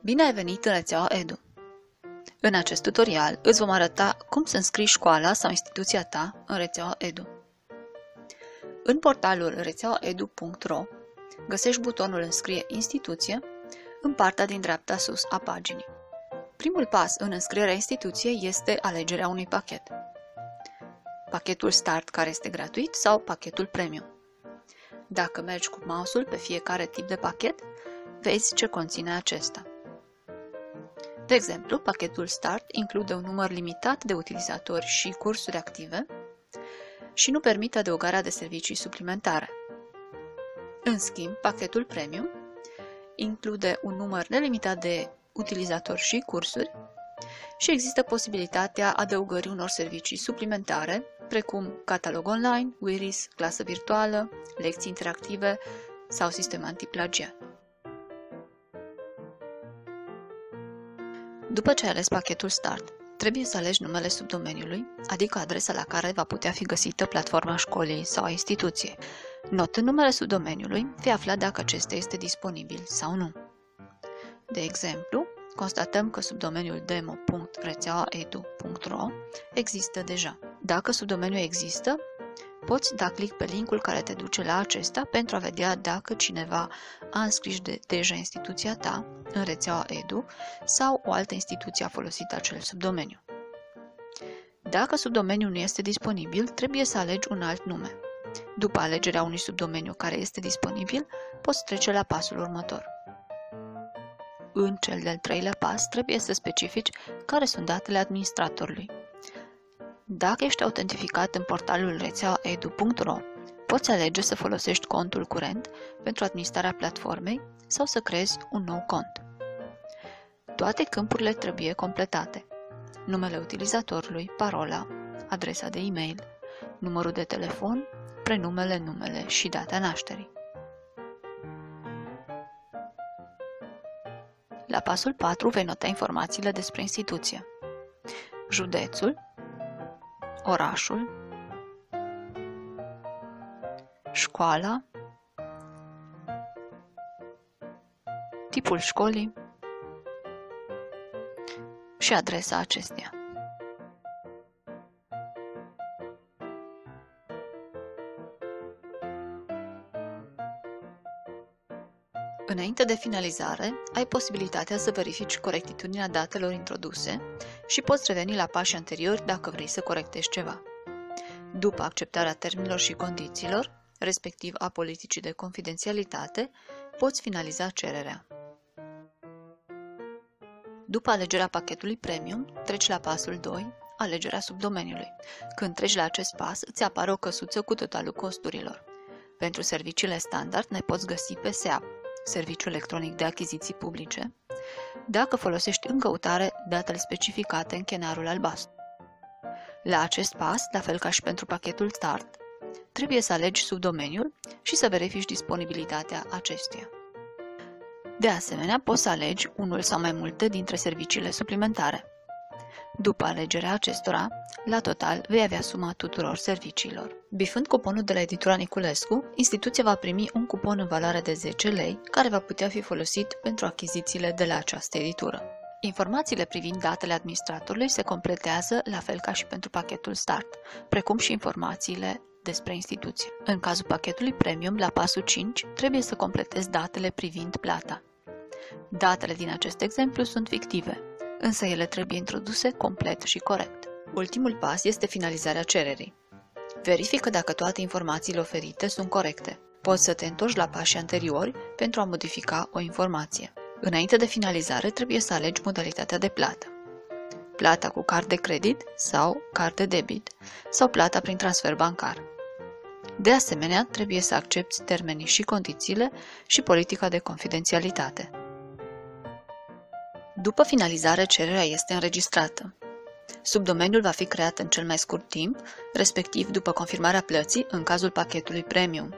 Bine ai venit în rețeaua Edu! În acest tutorial îți vom arăta cum să înscrii școala sau instituția ta în rețeaua Edu. În portalul rețeaua-edu.ro găsești butonul Înscrie instituție în partea din dreapta sus a paginii. Primul pas în înscrierea instituției este alegerea unui pachet. Pachetul Start, care este gratuit, sau pachetul Premium. Dacă mergi cu mouse-ul pe fiecare tip de pachet, vezi ce conține acesta. De exemplu, pachetul Start include un număr limitat de utilizatori și cursuri active și nu permite adăugarea de servicii suplimentare. În schimb, pachetul Premium include un număr nelimitat de utilizatori și cursuri și există posibilitatea adăugării unor servicii suplimentare, precum catalog online, Wiris, clasă virtuală, lecții interactive sau sistem antiplagiat. După ce ai ales pachetul Start, trebuie să alegi numele subdomeniului, adică adresa la care va putea fi găsită platforma școlii sau a instituției. Notând numele subdomeniului, vei afla dacă acesta este disponibil sau nu. De exemplu, constatăm că subdomeniul demo.rețeaua-edu.ro există deja. Dacă subdomeniul există, poți da click pe linkul care te duce la acesta pentru a vedea dacă cineva a înscris deja instituția ta în rețeaua Edu sau o altă instituție a folosit acel subdomeniu. Dacă subdomeniul nu este disponibil, trebuie să alegi un alt nume. După alegerea unui subdomeniu care este disponibil, poți trece la pasul următor. În cel de-al treilea pas, trebuie să specifici care sunt datele administratorului. Dacă ești autentificat în portalul rețeaua-edu.ro, poți alege să folosești contul curent pentru administrarea platformei sau să creezi un nou cont. Toate câmpurile trebuie completate: numele utilizatorului, parola, adresa de e-mail, numărul de telefon, prenumele, numele și data nașterii. La pasul 4 vei nota informațiile despre instituție: județul, orașul, școala, tipul școlii și adresa acesteia. Înainte de finalizare, ai posibilitatea să verifici corectitudinea datelor introduse și poți reveni la pașii anteriori dacă vrei să corectezi ceva. După acceptarea termenilor și condițiilor, respectiv a politicii de confidențialitate, poți finaliza cererea. După alegerea pachetului Premium, treci la pasul 2, alegerea subdomeniului. Când treci la acest pas, îți apare o căsuță cu totalul costurilor. Pentru serviciile standard ne poți găsi pe SEAP, Serviciul Electronic de Achiziții Publice, dacă folosești în căutare datele specificate în chenarul albastru. La acest pas, la fel ca și pentru pachetul Start, trebuie să alegi subdomeniul și să verifici disponibilitatea acestuia. De asemenea, poți să alegi unul sau mai multe dintre serviciile suplimentare. După alegerea acestora, la total vei avea suma tuturor serviciilor. Bifând cuponul de la editura Niculescu, instituția va primi un cupon în valoare de 10 lei, care va putea fi folosit pentru achizițiile de la această editură. Informațiile privind datele administratorului se completează la fel ca și pentru pachetul Start, precum și informațiile despre instituție. În cazul pachetului Premium, la pasul 5, trebuie să completezi datele privind plata. Datele din acest exemplu sunt fictive, însă ele trebuie introduse complet și corect. Ultimul pas este finalizarea cererii. Verifică dacă toate informațiile oferite sunt corecte. Poți să te întorci la pașii anteriori pentru a modifica o informație. Înainte de finalizare, trebuie să alegi modalitatea de plată: plata cu card de credit sau card de debit sau plata prin transfer bancar. De asemenea, trebuie să accepti termenii și condițiile și politica de confidențialitate. După finalizare, cererea este înregistrată. Subdomeniul va fi creat în cel mai scurt timp, respectiv după confirmarea plății în cazul pachetului Premium.